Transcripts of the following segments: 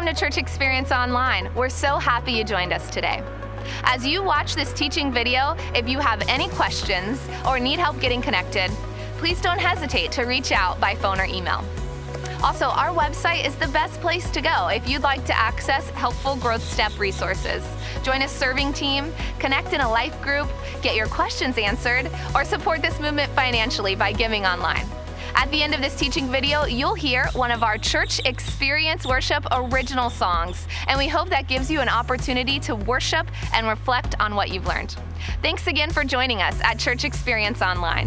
welcome to Church Experience Online. We're so happy you joined us today. As you watch this teaching video, if you have any questions or need help getting connected, please don't hesitate to reach out by phone or email. Also, our website is the best place to go if you'd like to access helpful growth step resources. Join a serving team, connect in a life group, get your questions answered, or support this movement financially by giving online. At the end of this teaching video, you'll hear one of our Church Experience Worship original songs, and we hope that gives you an opportunity to worship and reflect on what you've learned. Thanks again for joining us at Church Experience Online.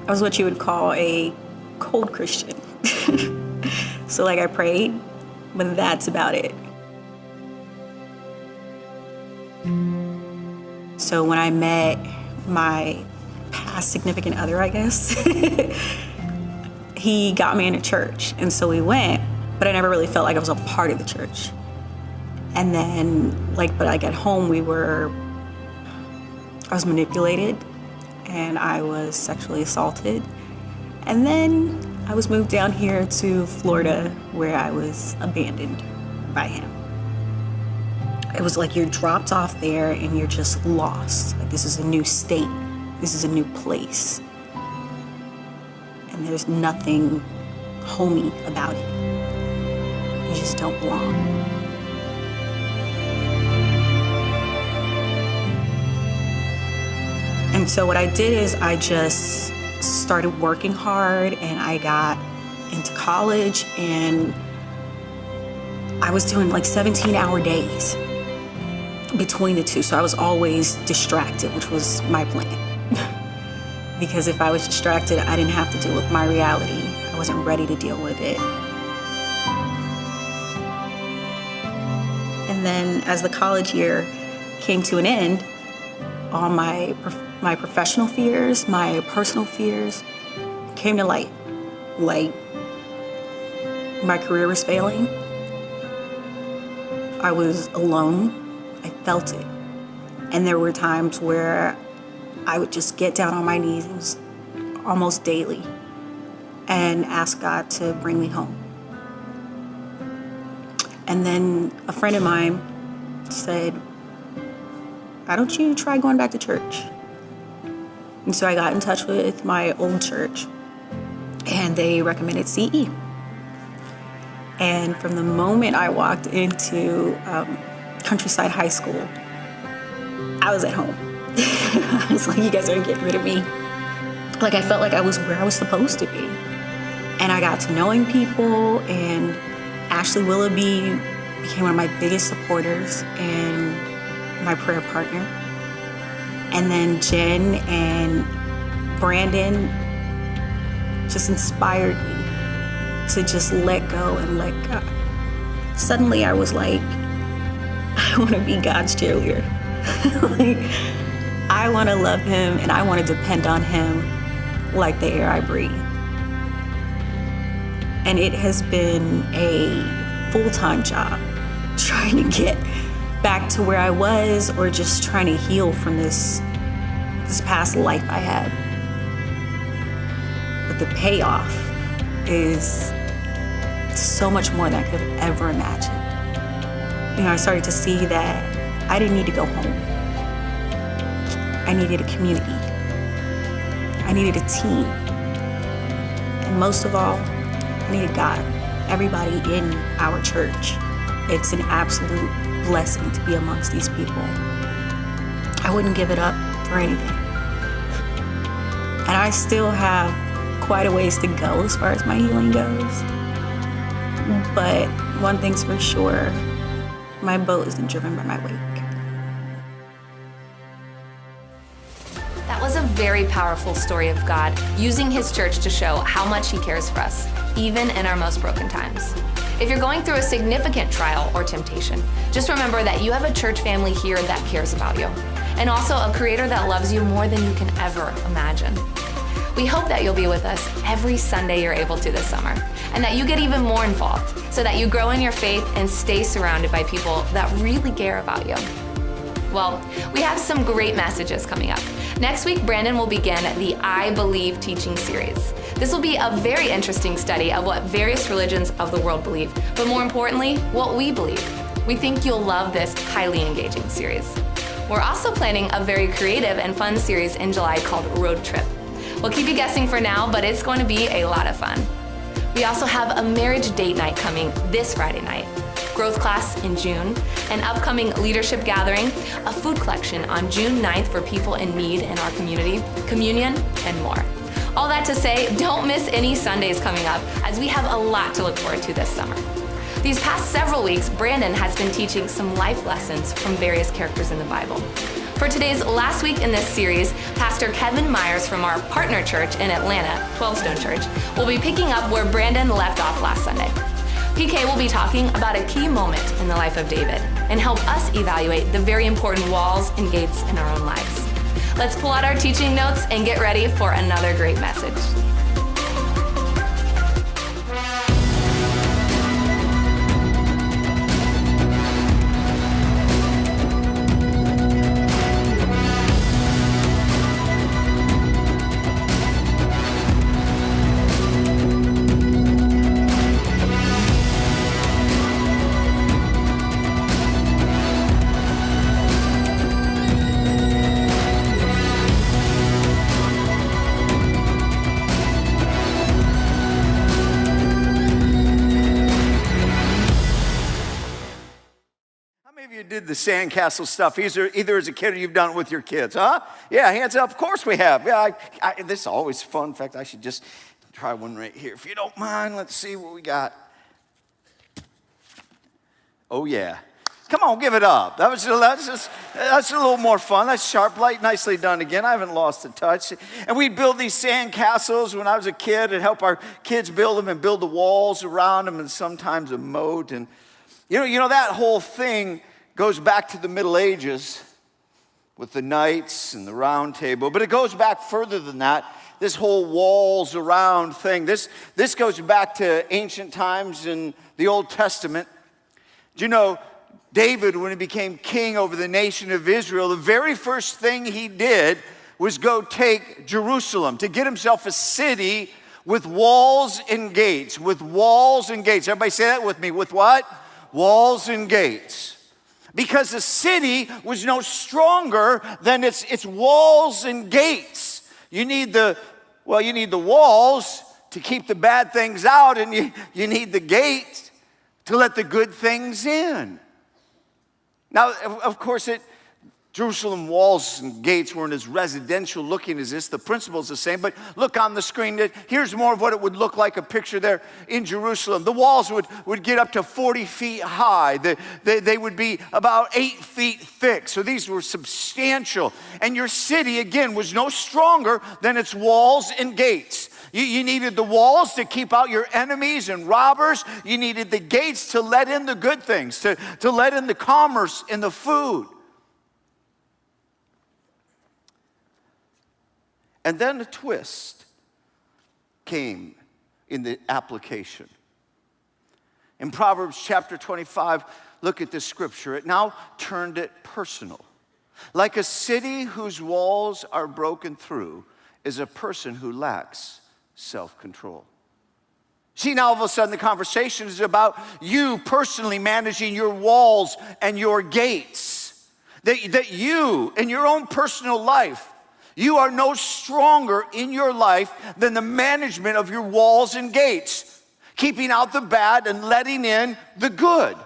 I was what you would call a cold Christian. So I prayed, but that's about it. So when I met my past significant other, I guess, he got me into church. And so we went, but I never really felt like I was a part of the church. And then, at home, I was manipulated and I was sexually assaulted. And then I was moved down here to Florida where I was abandoned by him. It was like you're dropped off there and you're just lost. This is a new state. This is a new place. And there's nothing homey about it. You just don't belong. And so what I did is I just started working hard, and I got into college, and I was doing 17-hour days between the two. So I was always distracted, which was my plan. Because if I was distracted, I didn't have to deal with my reality. I wasn't ready to deal with it. And then as the college year came to an end, all my professional fears, my personal fears came to light. My career was failing. I was alone. I felt it. And there were times where I would just get down on my knees almost daily and ask God to bring me home. And then a friend of mine said, "Why don't you try going back to church?" And so I got in touch with my old church, and they recommended CE. And from the moment I walked into Countryside High School, I was at home. I was like, you guys are getting rid of me. I felt like I was where I was supposed to be. And I got to knowing people, and Ashley Willoughby became one of my biggest supporters and my prayer partner. And then Jen and Brandon just inspired me to just let go and let God. Suddenly I was like, I want to be God's cheerleader. I want to love him, and I want to depend on him like the air I breathe. And it has been a full-time job trying to get back to where I was, or just trying to heal from this past life I had. But the payoff is so much more than I could have ever imagined. I started to see that I didn't need to go home. I needed a community. I needed a team. And most of all, I needed God. Everybody in our church. It's an absolute blessing to be amongst these people. I wouldn't give it up for anything. And I still have quite a ways to go as far as my healing goes. But one thing's for sure, my boat isn't driven by my wake. That was a very powerful story of God using his church to show how much he cares for us, even in our most broken times. If you're going through a significant trial or temptation, just remember that you have a church family here that cares about you, and also a creator that loves you more than you can ever imagine. We hope that you'll be with us every Sunday you're able to this summer, and that you get even more involved so that you grow in your faith and stay surrounded by people that really care about you. Well, we have some great messages coming up. Next week, Brandon will begin the I Believe teaching series. This will be a very interesting study of what various religions of the world believe, but more importantly, what we believe. We think you'll love this highly engaging series. We're also planning a very creative and fun series in July called Road Trip. We'll keep you guessing for now, but it's going to be a lot of fun. We also have a marriage date night coming this Friday night, growth class in June, an upcoming leadership gathering, a food collection on June 9th for people in need in our community, communion, and more. All that to say, don't miss any Sundays coming up, as we have a lot to look forward to this summer. These past several weeks, Brandon has been teaching some life lessons from various characters in the Bible. For today's last week in this series, Pastor Kevin Myers from our partner church in Atlanta, 12 Stone Church, will be picking up where Brandon left off last Sunday. PK will be talking about a key moment in the life of David and help us evaluate the very important walls and gates in our own lives. Let's pull out our teaching notes and get ready for another great message. Did the sandcastle stuff either as a kid or you've done it with your kids, huh? Yeah, hands up. Of course we have. Yeah, this is always fun. In fact, I should just try one right here. If you don't mind, let's see what we got. Oh, yeah. Come on, give it up. That's a little more fun. That's sharp light, nicely done again. I haven't lost a touch. And we'd build these sandcastles when I was a kid and help our kids build them and build the walls around them and sometimes a moat. And you know that whole thing goes back to the Middle Ages with the knights and the round table, but it goes back further than that. This whole walls around thing, this goes back to ancient times in the Old Testament. Do you know, David, when he became king over the nation of Israel, the very first thing he did was go take Jerusalem to get himself a city with walls and gates, with walls and gates. Everybody say that with me, with what? Walls and gates. Because the city was no stronger than its walls and gates. You need the walls to keep the bad things out, and you need the gate to let the good things in. Now, of course, Jerusalem walls and gates weren't as residential looking as this. The principle's the same, but look on the screen. Here's more of what it would look like, a picture there in Jerusalem. The walls would get up to 40 feet high. They would be about 8 feet thick. So these were substantial. And your city, again, was no stronger than its walls and gates. You needed the walls to keep out your enemies and robbers. You needed the gates to let in the good things, to let in the commerce and the food. And then a twist came in the application. In Proverbs chapter 25, look at this scripture. It now turned it personal. Like a city whose walls are broken through is a person who lacks self-control. See, now all of a sudden the conversation is about you personally managing your walls and your gates. That you, in your own personal life, you are no stronger in your life than the management of your walls and gates, keeping out the bad and letting in the good.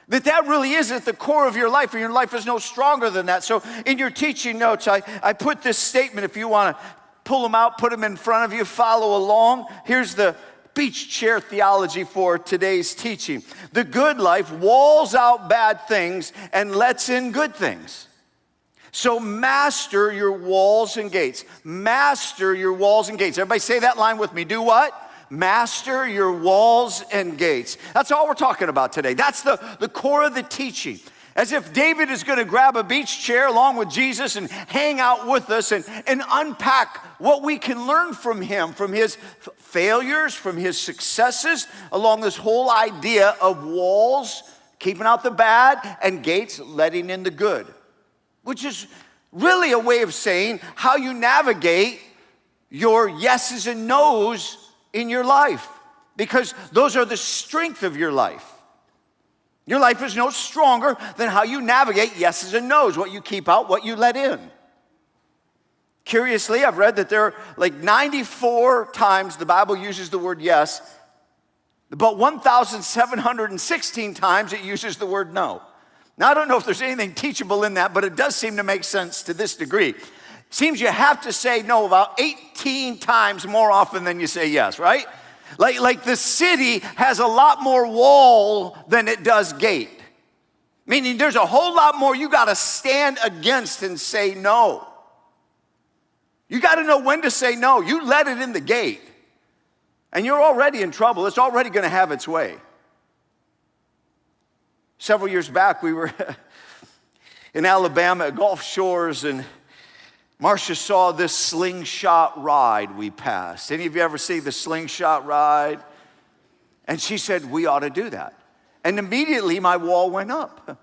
That really is at the core of your life, and your life is no stronger than that. So in your teaching notes, I put this statement. If you want to pull them out, put them in front of you, follow along. Here's the beach chair theology for today's teaching. The good life walls out bad things and lets in good things. So master your walls and gates. Master your walls and gates. Everybody say that line with me. Do what? Master your walls and gates. That's all we're talking about today. That's the core of the teaching. As if David is going to grab a beach chair along with Jesus and hang out with us and unpack what we can learn from him, from his failures, from his successes, along this whole idea of walls, keeping out the bad, and gates, letting in the good. which is really a way of saying how you navigate your yeses and nos in your life, because those are the strength of your life. Your life is no stronger than how you navigate yeses and nos, what you keep out, what you let in. Curiously, I've read that there are like 94 times the Bible uses the word yes, but 1,716 times it uses the word no. Now, I don't know if there's anything teachable in that, but it does seem to make sense to this degree. Seems you have to say no about 18 times more often than you say yes, right? Like the city has a lot more wall than it does gate. Meaning there's a whole lot more you got to stand against and say no. You got to know when to say no. You let it in the gate, and you're already in trouble. It's already going to have its way. Several years back, we were in Alabama at Gulf Shores, and Marcia saw this slingshot ride we passed. Any of you ever see the slingshot ride? And she said, we ought to do that. And immediately my wall went up.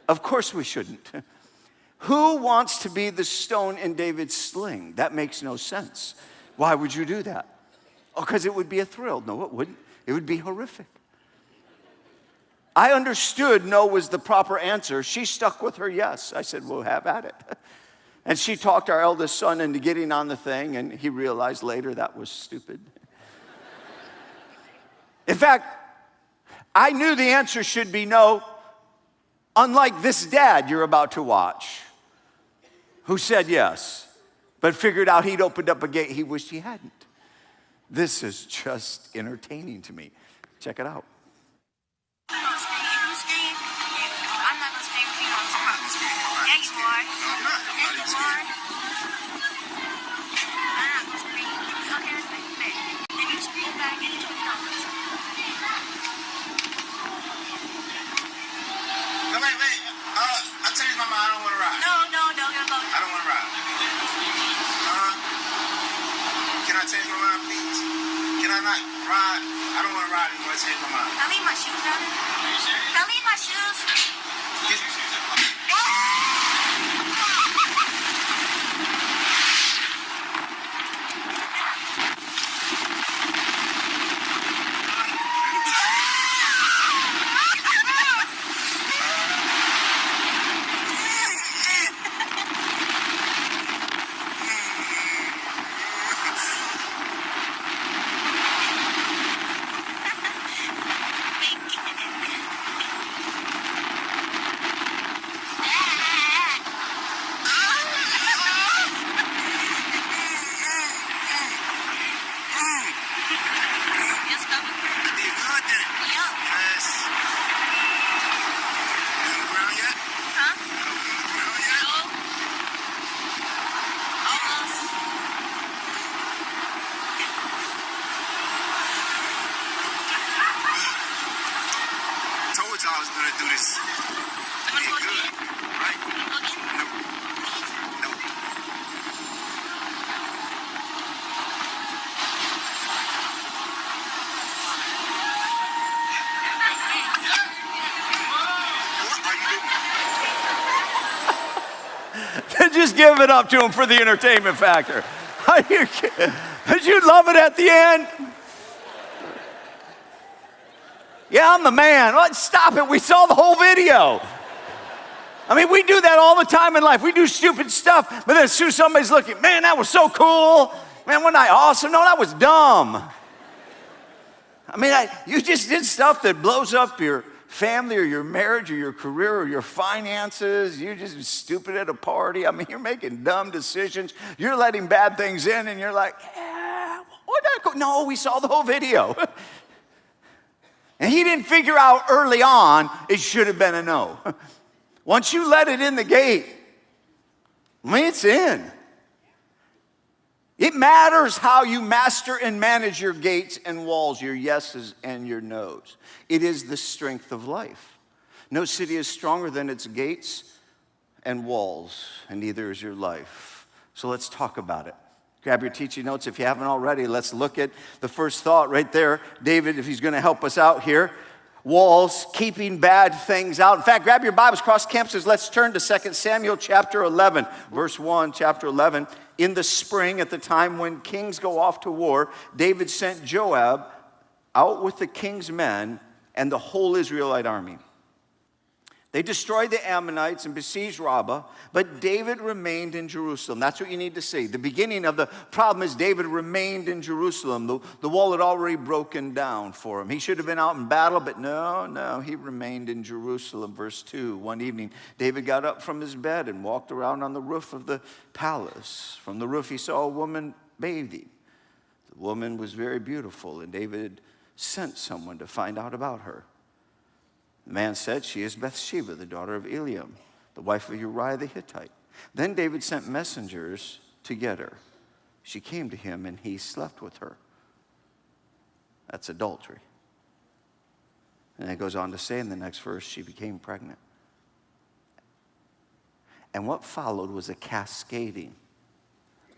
Of course we shouldn't. Who wants to be the stone in David's sling? That makes no sense. Why would you do that? Oh, because it would be a thrill. No, it wouldn't. It would be horrific. I understood no was the proper answer. She stuck with her yes. I said, well, have at it. And she talked our eldest son into getting on the thing, and he realized later that was stupid. In fact, I knew the answer should be no, unlike this dad you're about to watch, who said yes, but figured out he'd opened up a gate he wished he hadn't. This is just entertaining to me. Check it out. I changed my mind. I don't want to ride. No, you're going. I don't want to ride. Can I change my mind, please? Can I not ride? I don't want to ride anymore. I changed my mind. Can I leave my shoes out? Can I leave my shoes? Get your shoes out. I was gonna do this. Be good, right? No. What are you doing? Just give it up to him for the entertainment factor. Did you love it at the end? Yeah, I'm the man. Let's stop it. We saw the whole video. I mean, we do that all the time in life. We do stupid stuff, but then as soon as somebody's looking, man, that was so cool. Man, wasn't I awesome? No, that was dumb. I mean, you just did stuff that blows up your family or your marriage or your career or your finances. You're just stupid at a party. I mean, you're making dumb decisions. You're letting bad things in, and you're like, yeah, what did I go? No, we saw the whole video. And he didn't figure out early on it should have been a no. Once you let it in the gate, I mean, it's in. It matters how you master and manage your gates and walls, your yeses and your nos. It is the strength of life. No city is stronger than its gates and walls, and neither is your life. So let's talk about it. Grab your teaching notes if you haven't already. Let's look at the first thought right there. David, if he's going to help us out here, walls, keeping bad things out. In fact, grab your Bibles, cross campuses. Let's turn to 2 Samuel chapter 11, verse 1, chapter 11. In the spring, at the time when kings go off to war, David sent Joab out with the king's men and the whole Israelite army. They destroyed the Ammonites and besieged Rabbah, but David remained in Jerusalem. That's what you need to see. The beginning of the problem is David remained in Jerusalem. The wall had already broken down for him. He should have been out in battle, but no, he remained in Jerusalem. Verse 2, one evening, David got up from his bed and walked around on the roof of the palace. From the roof, he saw a woman bathing. The woman was very beautiful, and David sent someone to find out about her. The man said, "She is Bathsheba, the daughter of Eliam, the wife of Uriah the Hittite." Then David sent messengers to get her. She came to him, and he slept with her. That's adultery. And it goes on to say in the next verse, she became pregnant. And what followed was a cascading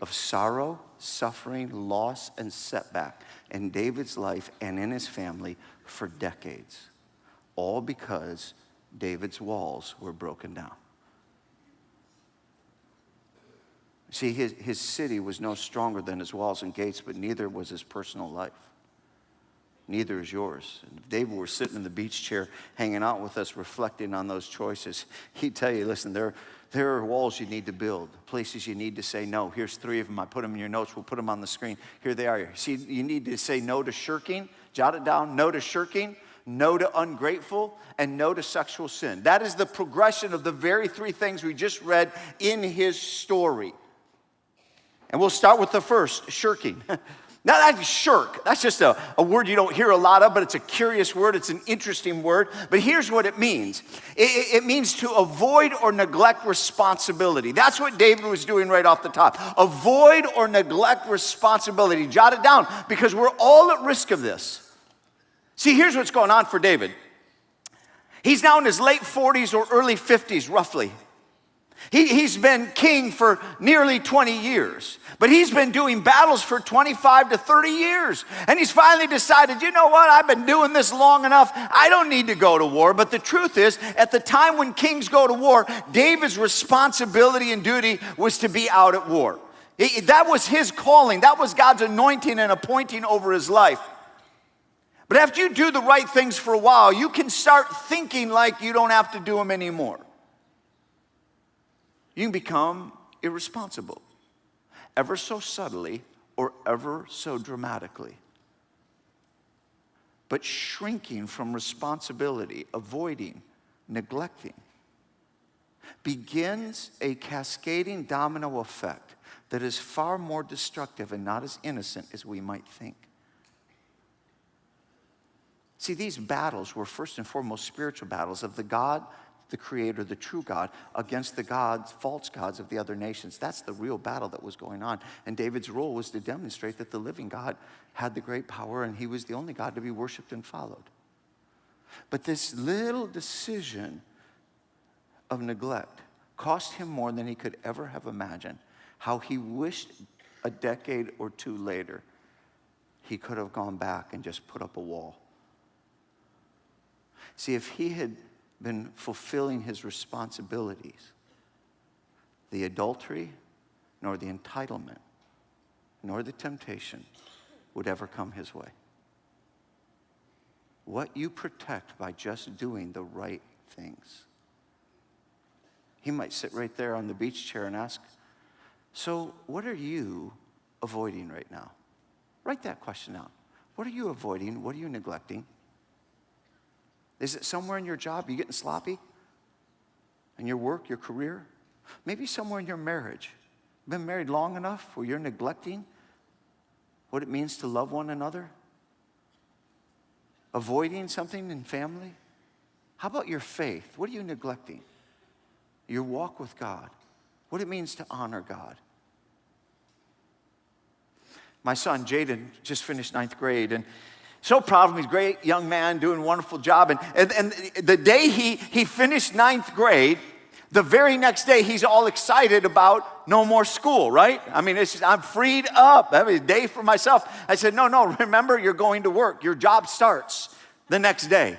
of sorrow, suffering, loss, and setback in David's life and in his family for decades. All because David's walls were broken down. See, his city was no stronger than his walls and gates, but neither was his personal life. Neither is yours. And if David were sitting in the beach chair hanging out with us, reflecting on those choices, he'd tell you, listen, there are walls you need to build, places you need to say no. Here's 3 of them. I put them in your notes. We'll put them on the screen. Here they are. See, you need to say no to shirking. Jot it down. No to shirking. No to ungrateful, and no to sexual sin. That is the progression of the very 3 things we just read in his story. And we'll start with the first, shirking. Now that's shirk. That's just a word you don't hear a lot of, but it's a curious word. It's an interesting word. But here's what it means. It means to avoid or neglect responsibility. That's what David was doing right off the top. Avoid or neglect responsibility. Jot it down, because we're all at risk of this. See, here's what's going on for David. He's now in his late 40s or early 50s, roughly. He's been king for nearly 20 years, but he's been doing battles for 25 to 30 years. And he's finally decided, you know what, I've been doing this long enough. I don't need to go to war. But the truth is, at the time when kings go to war, David's responsibility and duty was to be out at war. That was his calling. That was God's anointing and appointing over his life. But after you do the right things for a while, you can start thinking like you don't have to do them anymore. You can become irresponsible, ever so subtly or ever so dramatically. But shrinking from responsibility, avoiding, neglecting, begins a cascading domino effect that is far more destructive and not as innocent as we might think. See, these battles were first and foremost spiritual battles of the God, the Creator, the true God, against the gods, false gods of the other nations. That's the real battle that was going on. And David's role was to demonstrate that the living God had the great power and he was the only God to be worshiped and followed. But this little decision of neglect cost him more than he could ever have imagined. How he wished a decade or 2 later he could have gone back and just put up a wall. See, if he had been fulfilling his responsibilities, the adultery, nor the entitlement, nor the temptation would ever come his way. What you protect by just doing the right things. He might sit right there on the beach chair and ask, so what are you avoiding right now? Write that question out. What are you avoiding? What are you neglecting? Is it somewhere in your job? Are you getting sloppy? In your work, your career? Maybe somewhere in your marriage. Been married long enough where you're neglecting what it means to love one another? Avoiding something in family? How about your faith? What are you neglecting? Your walk with God. What it means to honor God. My son, Jaden, just finished 9th grade, and so proud of him. He's a great young man, doing a wonderful job. And the day he finished 9th grade, the very next day, he's all excited about no more school, right? I mean, I'm freed up. That was a day for myself. I said, no, remember, you're going to work. Your job starts the next day.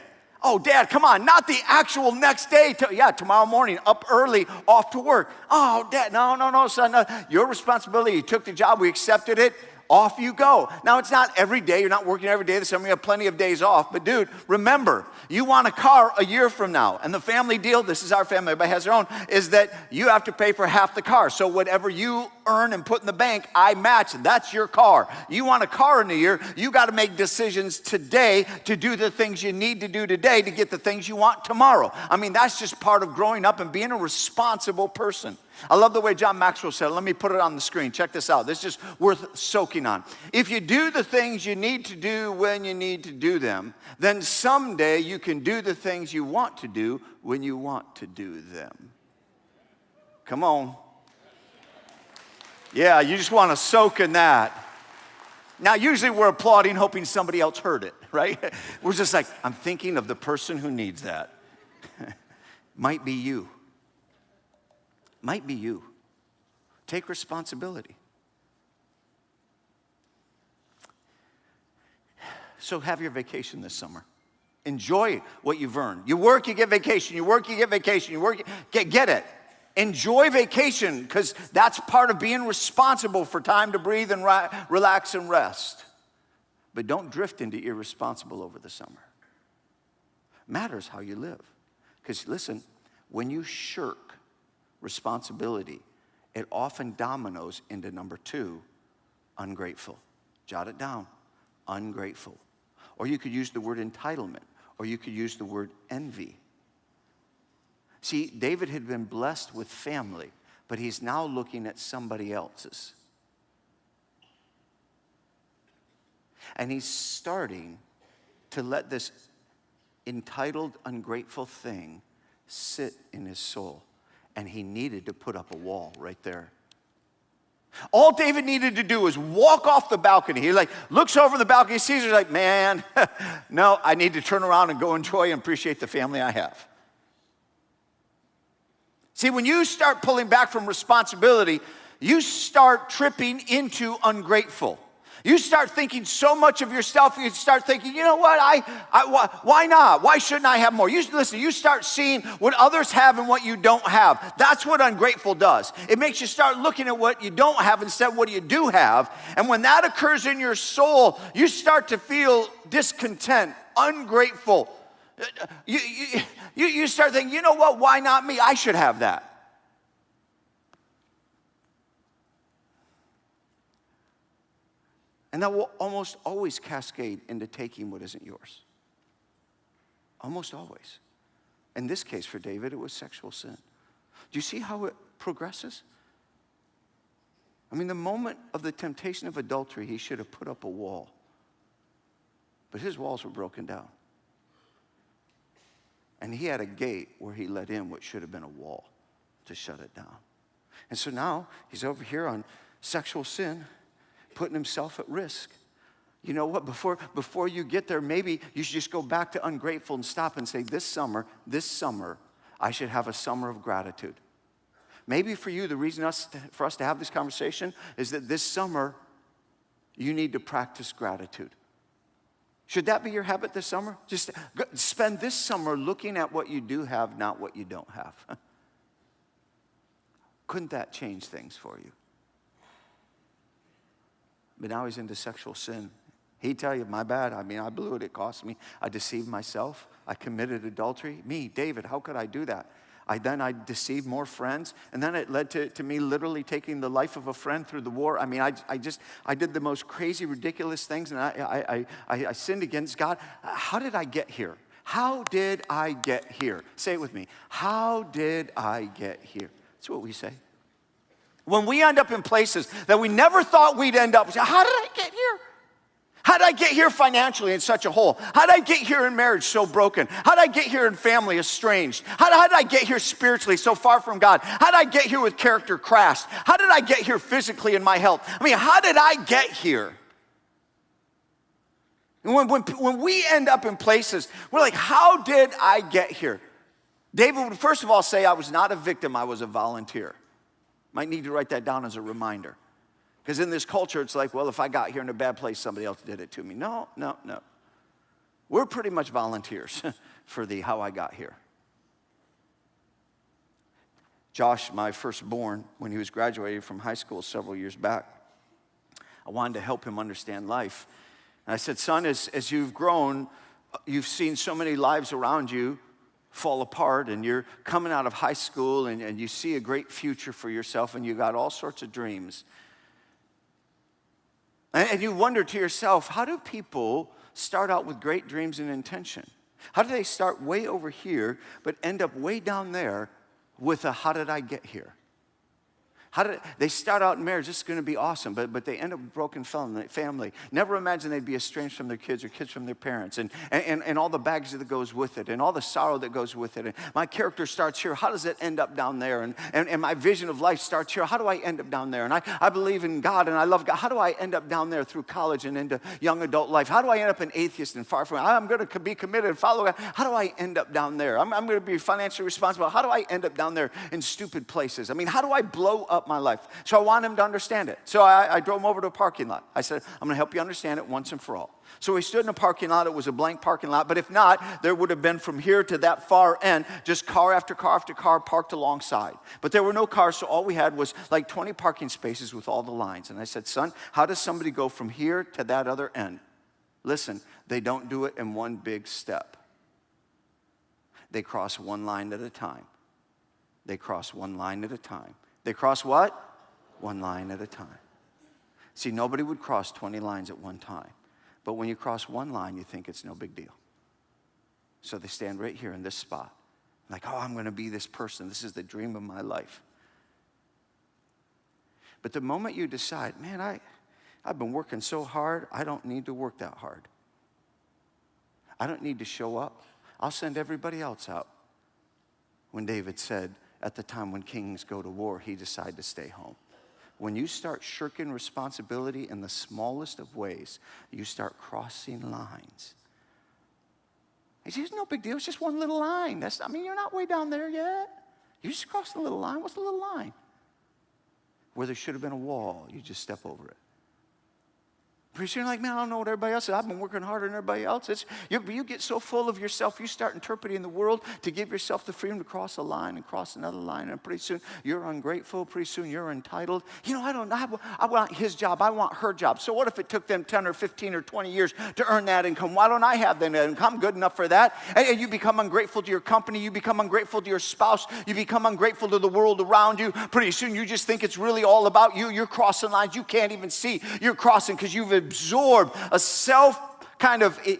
Oh, Dad, come on, not the actual next day. Tomorrow morning, up early, off to work. Oh, Dad, no, son. No. Your responsibility. You took the job. We accepted it. Off you go. Now, it's not every day. You're not working every day this summer. You have plenty of days off. But, dude, remember, you want a car a year from now. And the family deal, this is our family, everybody has their own, is that you have to pay for half the car. So whatever you earn and put in the bank, I match. That's your car. You want a car in a year, you got to make decisions today to do the things you need to do today to get the things you want tomorrow. I mean, that's just part of growing up and being a responsible person. I love the way John Maxwell said it. Let me put it on the screen. Check this out. This is just worth soaking on. If you do the things you need to do when you need to do them, then someday you can do the things you want to do when you want to do them. Come on. Yeah, you just want to soak in that. Now, usually we're applauding, hoping somebody else heard it, right? We're just like, I'm thinking of the person who needs that. Might be you. Might be you. Take responsibility. So have your vacation this summer. Enjoy what you've earned. You work, you get vacation. You work, you get vacation. You work, get it. Enjoy vacation, because that's part of being responsible for time to breathe and relax and rest. But don't drift into irresponsible over the summer. Matters how you live. Because listen, when you shirk responsibility, it often dominoes into number 2, ungrateful. Jot it down, ungrateful. Or you could use the word entitlement, or you could use the word envy. See, David had been blessed with family, but he's now looking at somebody else's. And he's starting to let this entitled, ungrateful thing sit in his soul. And he needed to put up a wall right there. All David needed to do was walk off the balcony. He looks over the balcony, sees her, like, man, no, I need to turn around and go enjoy and appreciate the family I have. See, when you start pulling back from responsibility, you start tripping into ungrateful. You start thinking so much of yourself, you start thinking, you know what, why not? Why shouldn't I have more? You start seeing what others have and what you don't have. That's what ungrateful does. It makes you start looking at what you don't have instead of what you do have. And when that occurs in your soul, you start to feel discontent, ungrateful. You start thinking, you know what, why not me? I should have that. And that will almost always cascade into taking what isn't yours. Almost always. In this case for David, it was sexual sin. Do you see how it progresses? I mean, the moment of the temptation of adultery, he should have put up a wall. But his walls were broken down. And he had a gate where he let in what should have been a wall to shut it down. And so now he's over here on sexual sin, putting himself at risk. You know what, before you get there, maybe you should just go back to ungrateful and stop and say, this summer, I should have a summer of gratitude. Maybe for you, the reason for us to have this conversation is that this summer, you need to practice gratitude. Should that be your habit this summer? Just spend this summer looking at what you do have, not what you don't have. Couldn't that change things for you? But now he's into sexual sin. He'd tell you, my bad. I mean, I blew it. It cost me. I deceived myself. I committed adultery. Me, David, how could I do that? I deceived more friends. And then it led to me literally taking the life of a friend through the war. I mean, I did the most crazy, ridiculous things. And I sinned against God. How did I get here? How did I get here? Say it with me. How did I get here? That's what we say. When we end up in places that we never thought we'd end up, we say, how did I get here? How did I get here financially in such a hole? How did I get here in marriage so broken? How did I get here in family estranged? How did I get here spiritually so far from God? How did I get here with character crashed? How did I get here physically in my health? I mean, how did I get here? And when we end up in places, we're like, how did I get here? David would first of all say, I was not a victim, I was a volunteer. Might need to write that down as a reminder. Because in this culture, it's like, well, if I got here in a bad place, somebody else did it to me. No. We're pretty much volunteers for the how I got here. Josh, my firstborn, when he was graduating from high school several years back, I wanted to help him understand life. And I said, son, as you've grown, you've seen so many lives around you fall apart, and you're coming out of high school, and you see a great future for yourself, and you got all sorts of dreams. And you wonder to yourself, how do people start out with great dreams and intention? How do they start way over here, but end up way down there with a how did I get here? They start out in marriage, this is going to be awesome, but they end up with a broken family. Never imagine they'd be estranged from their kids or kids from their parents, and all the baggage that goes with it, and all the sorrow that goes with it. And my character starts here. How does it end up down there? And my vision of life starts here. How do I end up down there? And I believe in God, and I love God. How do I end up down there through college and into young adult life? How do I end up an atheist and far from it? I'm going to be committed and follow God. How do I end up down there? I'm going to be financially responsible. How do I end up down there in stupid places? I mean, how do I blow up my life? So I want him to understand it. So I drove him over to a parking lot. I said, I'm going to help you understand it once and for all. So we stood in a parking lot. It was a blank parking lot. But if not, there would have been from here to that far end, just car after car after car parked alongside. But there were no cars, so all we had was like 20 parking spaces with all the lines. And I said, son, how does somebody go from here to that other end? Listen, they don't do it in one big step. They cross one line at a time. They cross one line at a time. They cross what? One line at a time. See, nobody would cross 20 lines at one time. But when you cross one line, you think it's no big deal. So they stand right here in this spot. Like, oh, I'm going to be this person. This is the dream of my life. But the moment you decide, man, I've been working so hard, I don't need to work that hard. I don't need to show up. I'll send everybody else out. When David said, at the time when kings go to war, he decided to stay home. When you start shirking responsibility in the smallest of ways, you start crossing lines. It's just no big deal. It's just one little line. You're not way down there yet. You just crossed the little line. What's the little line? Where there should have been a wall, you just step over it. Pretty soon you're like, man, I don't know what everybody else is. I've been working harder than everybody else. You get so full of yourself, you start interpreting the world to give yourself the freedom to cross a line and cross another line. And pretty soon you're ungrateful. Pretty soon you're entitled. I want his job. I want her job. So what if it took them 10 or 15 or 20 years to earn that income? Why don't I have that income? I'm good enough for that. And you become ungrateful to your company. You become ungrateful to your spouse. You become ungrateful to the world around you. Pretty soon you just think it's really all about you. You're crossing lines you can't even see. You're crossing because you've absorbed a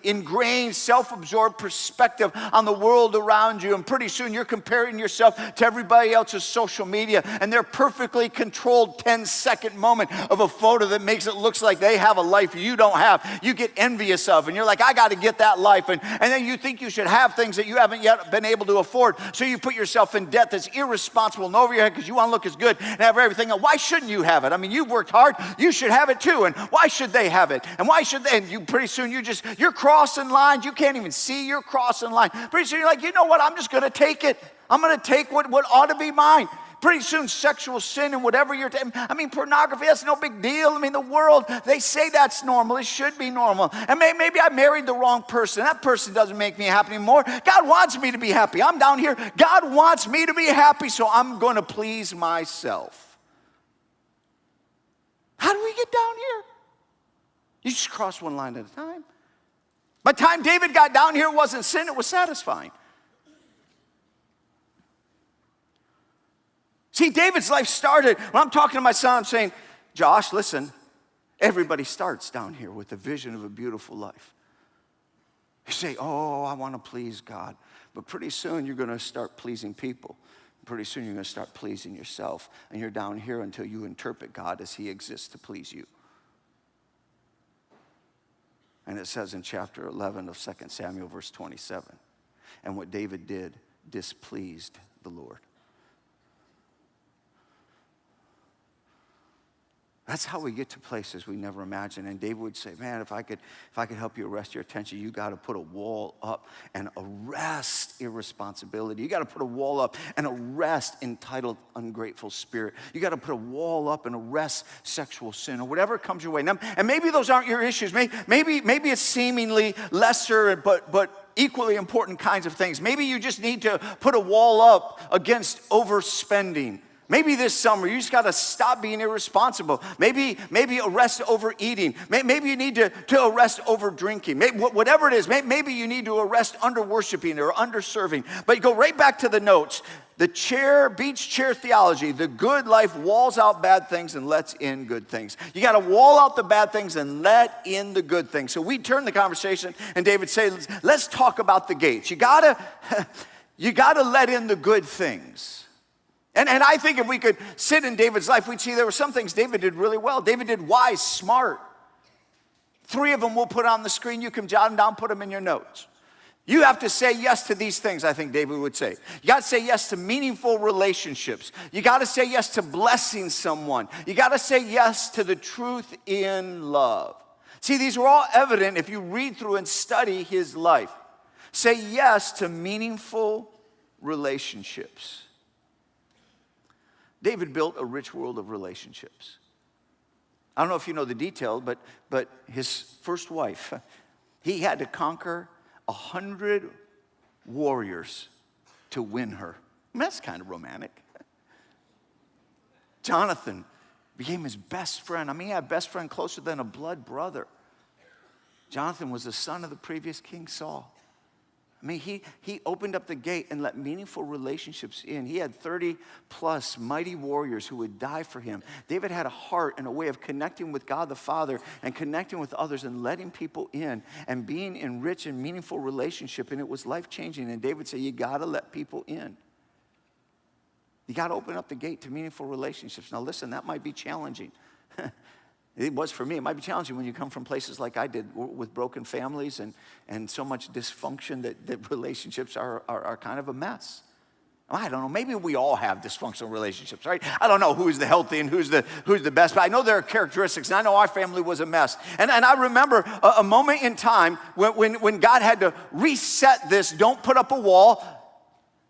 ingrained, self-absorbed perspective on the world around you. And pretty soon you're comparing yourself to everybody else's social media and their perfectly controlled 10-second moment of a photo that makes it look like they have a life you don't have. You get envious of, and you're like, I got to get that life. And then you think you should have things that you haven't yet been able to afford. So you put yourself in debt that's irresponsible and over your head because you want to look as good and have everything. And why shouldn't you have it? I mean, you've worked hard. You should have it too. And why should they have it? And why should they? And you pretty soon you're crossing lines. You can't even see you're crossing line. Pretty soon you're like, you know what? I'm just going to take it. I'm going to take what ought to be mine. Pretty soon sexual sin and whatever pornography, that's no big deal. The world, they say that's normal. It should be normal. And maybe I married the wrong person. That person doesn't make me happy anymore. God wants me to be happy. I'm down here. God wants me to be happy, so I'm going to please myself. How do we get down here? You just cross one line at a time. By the time David got down here, it wasn't sin, it was satisfying. See, David's life started, when I'm talking to my son, I'm saying, Josh, listen, everybody starts down here with a vision of a beautiful life. You say, oh, I want to please God. But pretty soon you're going to start pleasing people. Pretty soon you're going to start pleasing yourself. And you're down here until you interpret God as he exists to please you. And it says in chapter 11 of 2 Samuel, verse 27, and what David did displeased the Lord. That's how we get to places we never imagined. And David would say, man, if I could help you arrest your attention, you got to put a wall up and arrest irresponsibility. You got to put a wall up and arrest entitled, ungrateful spirit. You got to put a wall up and arrest sexual sin or whatever comes your way. Now, and maybe those aren't your issues. Maybe it's seemingly lesser, but equally important kinds of things. Maybe you just need to put a wall up against overspending. Maybe this summer you just got to stop being irresponsible. Maybe arrest overeating. Maybe you need to arrest over drinking. Whatever it is, maybe you need to arrest under worshiping or under serving. But you go right back to the notes. The beach chair theology, the good life walls out bad things and lets in good things. You got to wall out the bad things and let in the good things. So we turn the conversation and David says, let's talk about the gates. You got to let in the good things. And I think if we could sit in David's life, we'd see there were some things David did really well. David did wise, smart. 3 of them we'll put on the screen. You can jot them down, put them in your notes. You have to say yes to these things, I think David would say. You got to say yes to meaningful relationships. You got to say yes to blessing someone. You got to say yes to the truth in love. See, these are all evident if you read through and study his life. Say yes to meaningful relationships. David built a rich world of relationships. I don't know if you know the detail, but his first wife, he had to conquer 100 warriors to win her. I mean, that's kind of romantic. Jonathan became his best friend. I mean, he had a best friend closer than a blood brother. Jonathan was the son of the previous King Saul. I mean, he opened up the gate and let meaningful relationships in. He had 30 plus mighty warriors who would die for him. David had a heart and a way of connecting with God the Father and connecting with others and letting people in and being in rich and meaningful relationship. And it was life-changing. And David said, you got to let people in. You got to open up the gate to meaningful relationships. Now listen, that might be challenging. It was for me. It might be challenging when you come from places like I did with broken families and so much dysfunction that relationships are kind of a mess. I don't know. Maybe we all have dysfunctional relationships, right? I don't know who's the healthy and who's the best, but I know there are characteristics, and I know our family was a mess. And I remember a moment in time when God had to reset this, don't put up a wall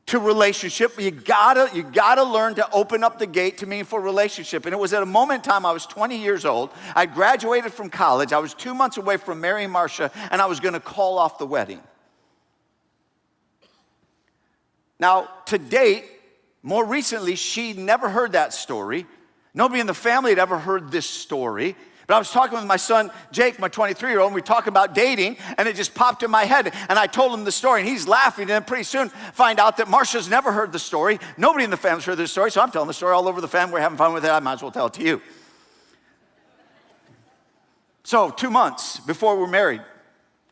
to relationship. You gotta learn to open up the gate to meaningful relationship. And it was at a moment in time, I was 20 years old. I graduated from college. I was 2 months away from marrying Marcia, and I was gonna call off the wedding. Now, to date, more recently, she never heard that story. Nobody in the family had ever heard this story. But I was talking with my son, Jake, my 23-year-old, and we talked about dating, and it just popped in my head. And I told him the story, and he's laughing. And then pretty soon, find out that Marcia's never heard the story. Nobody in the family's heard this story, so I'm telling the story all over the family. We're having fun with it. I might as well tell it to you. So 2 months before we were married,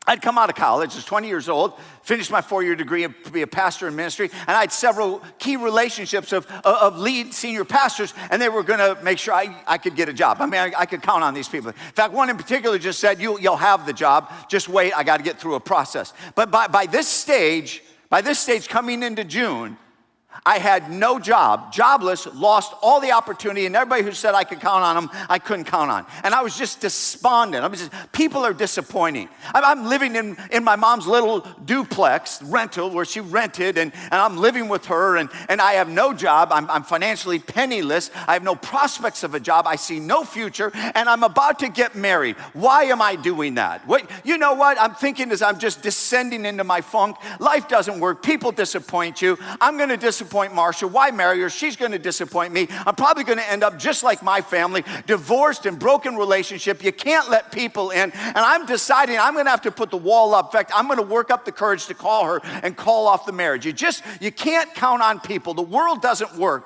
I'd come out of college, I was 20 years old, finished my 4-year degree to be a pastor in ministry, and I had several key relationships of lead senior pastors, and they were gonna make sure I could get a job. I mean, I could count on these people. In fact, one in particular just said, you'll have the job, just wait, I gotta get through a process. But by this stage coming into June, I had no job, jobless, lost all the opportunity, and everybody who said I could count on them, I couldn't count on. And I was just despondent. People are disappointing. I'm living in my mom's little duplex rental where she rented, and I'm living with her, and I have no job. I'm financially penniless. I have no prospects of a job. I see no future, and I'm about to get married. Why am I doing that? You know what? I'm thinking as I'm just descending into my funk. Life doesn't work. People disappoint you. I'm going to disappoint Marcia. Why marry her? She's going to disappoint me. I'm probably going to end up just like my family, divorced and broken relationship. You can't let people in. And I'm deciding I'm going to have to put the wall up. In fact, I'm going to work up the courage to call her and call off the marriage. You can't count on people. The world doesn't work.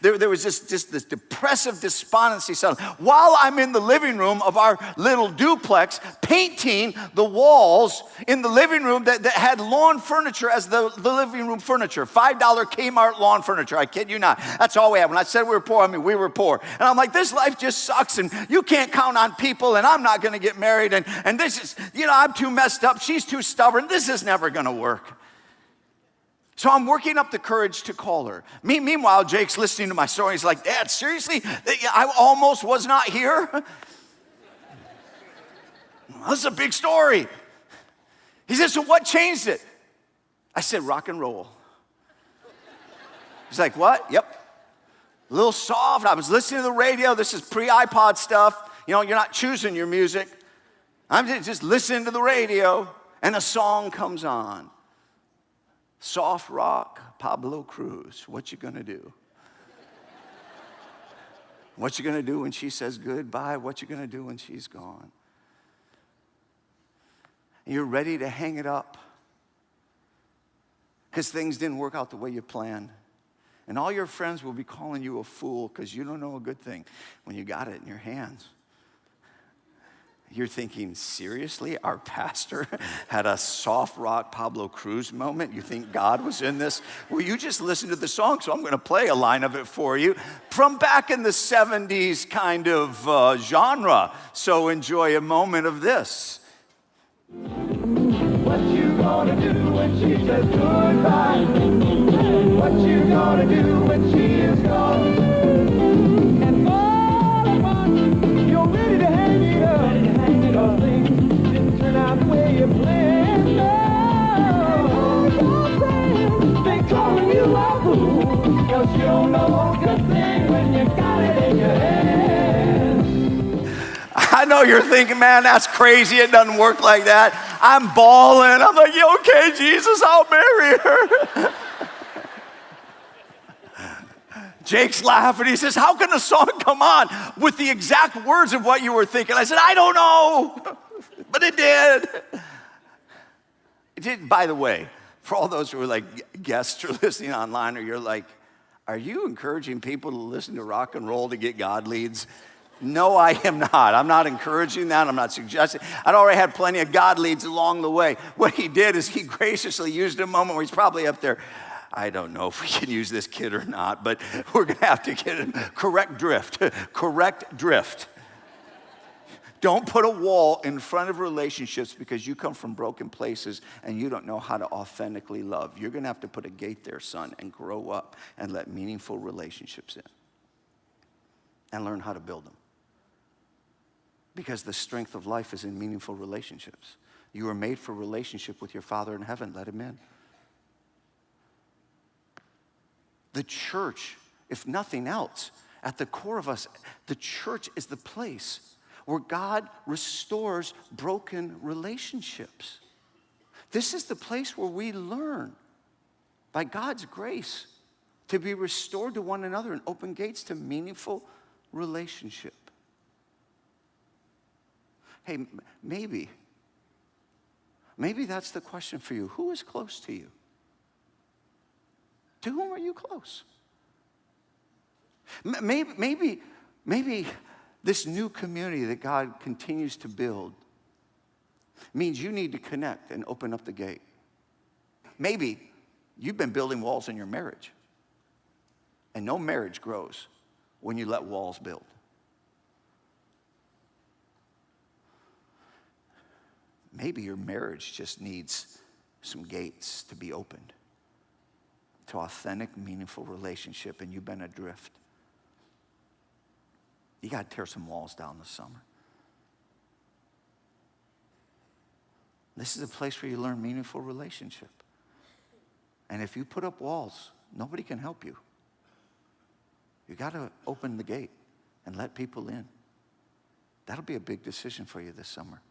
There was this depressive despondency. So while I'm in the living room of our little duplex, painting the walls in the living room that had lawn furniture as the living room furniture, $5 Kmart lawn furniture. I kid you not. That's all we had. When I said we were poor, I mean we were poor. And I'm like, this life just sucks, and you can't count on people, and I'm not going to get married, and this is, I'm too messed up. She's too stubborn. This is never going to work. So I'm working up the courage to call her. Meanwhile, Jake's listening to my story. He's like, Dad, seriously? I almost was not here? That's a big story. He said, so what changed it? I said, rock and roll. He's like, what? Yep. A little soft. I was listening to the radio. This is pre-iPod stuff. You know, you're not choosing your music. I'm just listening to the radio, and a song comes on. Soft rock, Pablo Cruz. What you gonna do? What you gonna do when she says goodbye? What you gonna do when she's gone? And you're ready to hang it up because things didn't work out the way you planned. And all your friends will be calling you a fool because you don't know a good thing when you got it in your hands. You're thinking, seriously? Our pastor had a soft rock Pablo Cruz moment? You think God was in this? Well, you just listened to the song, so I'm going to play a line of it for you from back in the 70s kind of genre. So enjoy a moment of this. What you gonna do when she says goodbye? What you gonna do when she is gone? And all at once, you're ready to hang it up. Cause things didn't turn out the way you planned. No, they calling you a fool. Cause you don't know a good thing when you got it in your hand. I know you're thinking, man, that's crazy. It doesn't work like that. I'm bawling. I'm like, yeah, okay, Jesus, I'll marry her. Jake's laughing. He says, how can a song come on with the exact words of what you were thinking? I said, I don't know, but it did. It did. By the way, for all those who are like guests or listening online, or you're like, are you encouraging people to listen to rock and roll to get God leads? No, I am not. I'm not encouraging that. I'm not suggesting. I'd already had plenty of God leads along the way. What he did is he graciously used a moment where he's probably up there. I don't know if we can use this kid or not, but we're going to have to get him. Correct drift. Correct drift. Don't put a wall in front of relationships because you come from broken places and you don't know how to authentically love. You're going to have to put a gate there, son, and grow up and let meaningful relationships in and learn how to build them. Because the strength of life is in meaningful relationships. You were made for relationship with your Father in heaven. Let him in. The church, if nothing else, at the core of us, the church is the place where God restores broken relationships. This is the place where we learn, by God's grace, to be restored to one another and open gates to meaningful relationship. Hey, maybe that's the question for you. Who is close to you? To whom are you close? Maybe this new community that God continues to build means you need to connect and open up the gate. Maybe you've been building walls in your marriage, and no marriage grows when you let walls build. Maybe your marriage just needs some gates to be opened to authentic, meaningful relationship, and you've been adrift. You got to tear some walls down this summer. This is a place where you learn meaningful relationship. And if you put up walls, nobody can help you. You got to open the gate and let people in. That'll be a big decision for you this summer.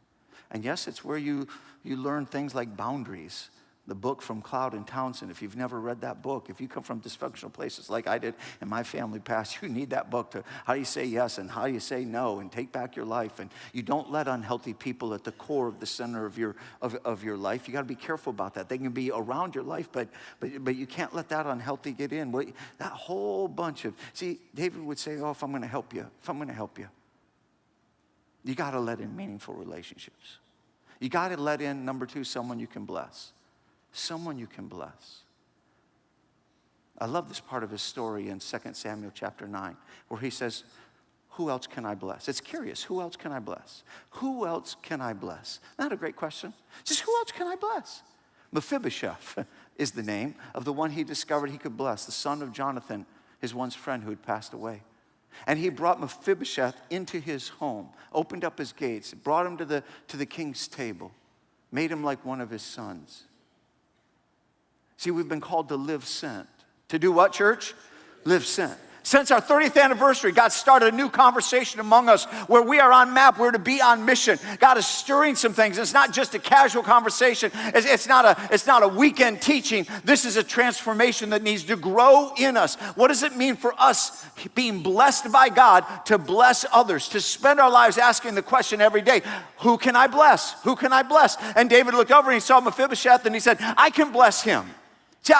And yes, it's where you learn things like boundaries. The book from Cloud and Townsend. If you've never read that book, if you come from dysfunctional places like I did in my family past, you need that book to how do you say yes and how do you say no and take back your life. And you don't let unhealthy people at the core of the center of your life. You got to be careful about that. They can be around your life, but you can't let that unhealthy get in. Well, that whole bunch of, see, David would say, oh, if I'm going to help you, you got to let in meaningful relationships. You got to let in, number 2, someone you can bless. Someone you can bless. I love this part of his story in 2 Samuel chapter 9, where he says, who else can I bless? It's curious. Who else can I bless? Who else can I bless? Not a great question. Just who else can I bless? Mephibosheth is the name of the one he discovered he could bless, the son of Jonathan, his once friend who had passed away. And he brought Mephibosheth into his home, opened up his gates, brought him to the king's table, made him like one of his sons. See, we've been called to live sent. To do what, church? Live sent. Since our 30th anniversary, God started a new conversation among us where we are on map. We're to be on mission. God is stirring some things. It's not just a casual conversation. It's not a weekend teaching. This is a transformation that needs to grow in us. What does it mean for us being blessed by God to bless others, to spend our lives asking the question every day, who can I bless? Who can I bless? And David looked over and he saw Mephibosheth and he said, I can bless him. See,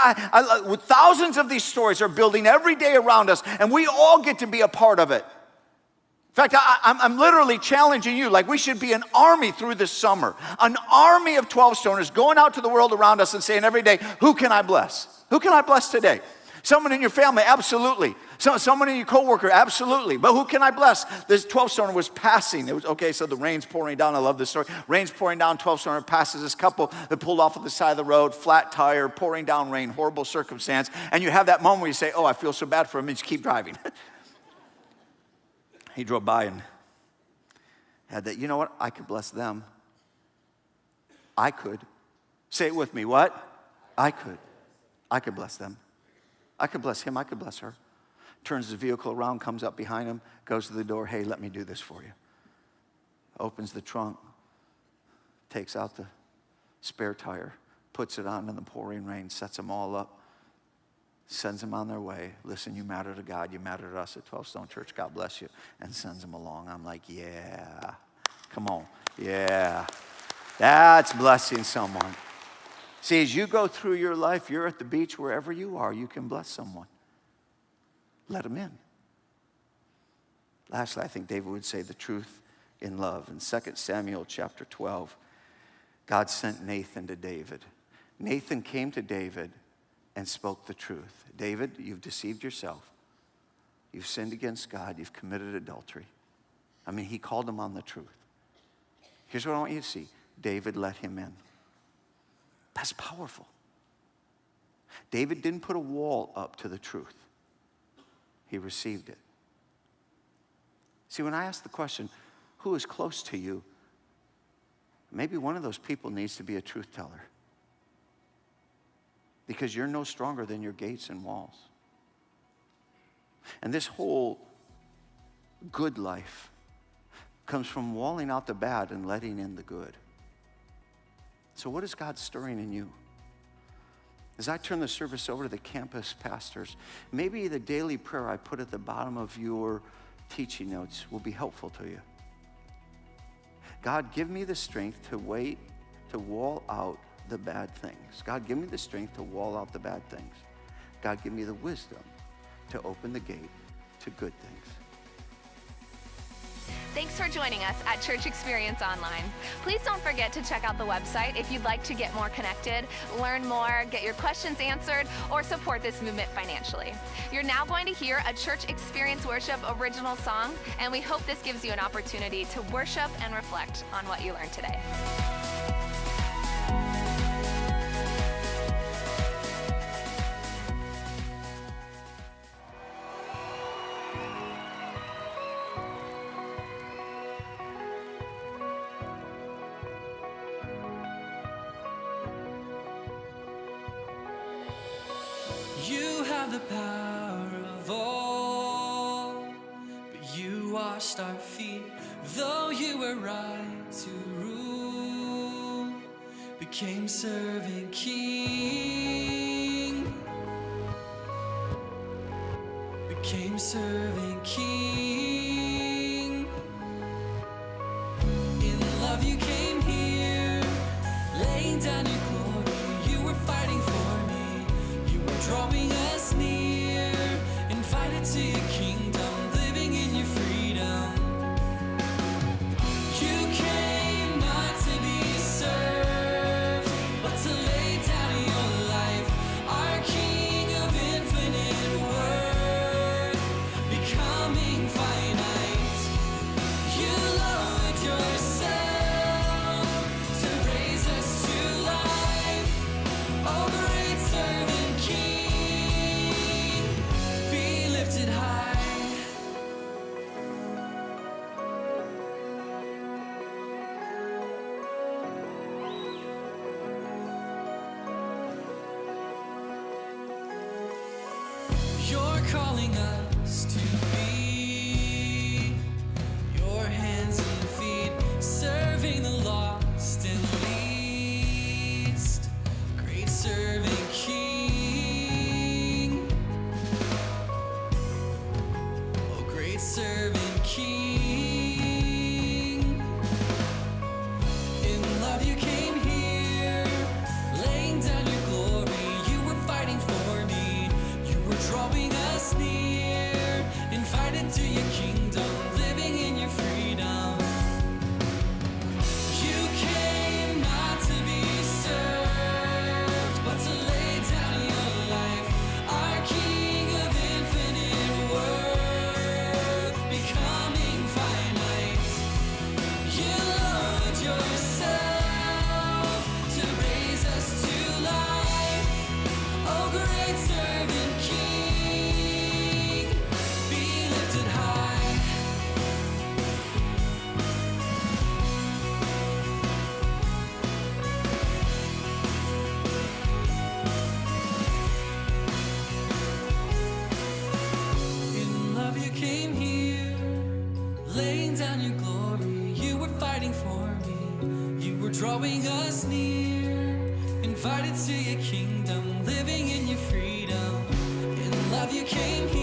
with thousands of these stories are building every day around us, and we all get to be a part of it. In fact, I'm literally challenging you, like we should be an army through this summer, an army of 12-stoners going out to the world around us and saying every day, who can I bless? Who can I bless today? Someone in your family, absolutely. Someone in your coworker, absolutely. But who can I bless? This 12-stoner was passing. It was okay, so the rain's pouring down. I love this story. Rain's pouring down, 12-stoner passes this couple that pulled off of the side of the road, flat tire, pouring down rain, horrible circumstance. And you have that moment where you say, oh, I feel so bad for him, and just keep driving. He drove by and had that, you know what? I could bless them. I could. Say it with me, what? I could. I could bless them. I could bless him, I could bless her. Turns the vehicle around, comes up behind him, goes to the door, hey, let me do this for you. Opens the trunk, takes out the spare tire, puts it on in the pouring rain, sets them all up, sends them on their way. Listen, you matter to God, you matter to us at 12 Stone Church, God bless you, and sends them along. I'm like, yeah, come on, yeah. That's blessing someone. See, as you go through your life, you're at the beach, wherever you are, you can bless someone. Let them in. Lastly, I think David would say the truth in love. In 2 Samuel chapter 12, God sent Nathan to David. Nathan came to David and spoke the truth. David, you've deceived yourself. You've sinned against God. You've committed adultery. I mean, he called him on the truth. Here's what I want you to see. David let him in. That's powerful. David didn't put a wall up to the truth. He received it. See, when I ask the question, who is close to you? Maybe one of those people needs to be a truth teller. Because you're no stronger than your gates and walls. And this whole good life comes from walling out the bad and letting in the good. So what is God stirring in you? As I turn the service over to the campus pastors, maybe the daily prayer I put at the bottom of your teaching notes will be helpful to you. God, give me the strength to wait, to wall out the bad things. God, give me the strength to wall out the bad things. God, give me the wisdom to open the gate to good things. Thanks for joining us at Church Experience Online. Please don't forget to check out the website if you'd like to get more connected, learn more, get your questions answered, or support this movement financially. You're now going to hear a Church Experience Worship original song, and we hope this gives you an opportunity to worship and reflect on what you learned today. You have the power of all, but you washed our feet. Though you were right to rule, became servant king, became servant king. In love you came here, laying down your glory. You were fighting for me, you were drawing us near, invited to your kingdom, living in your freedom. You came not to be served, but to lay down your life, our King of infinite worth, becoming finite. You lowered yourself to raise us to life. Oh, great calling us to be your hands and feet, serving the lost and least. Great serving King. Oh, great serving King. In love you came here, laying down your glory. You were fighting for me. You were drawing us near, invited to your kingdom, living in your freedom. You came not to be served, but to lay down your life. Our King of infinite worth, becoming finite. You lowered yourself to raise us to life. Oh, great servant King, be lifted high. In love you came here, laying down your glory. You were fighting for me. You were drawing us near, invited to your kingdom, living in your freedom. In love you came here.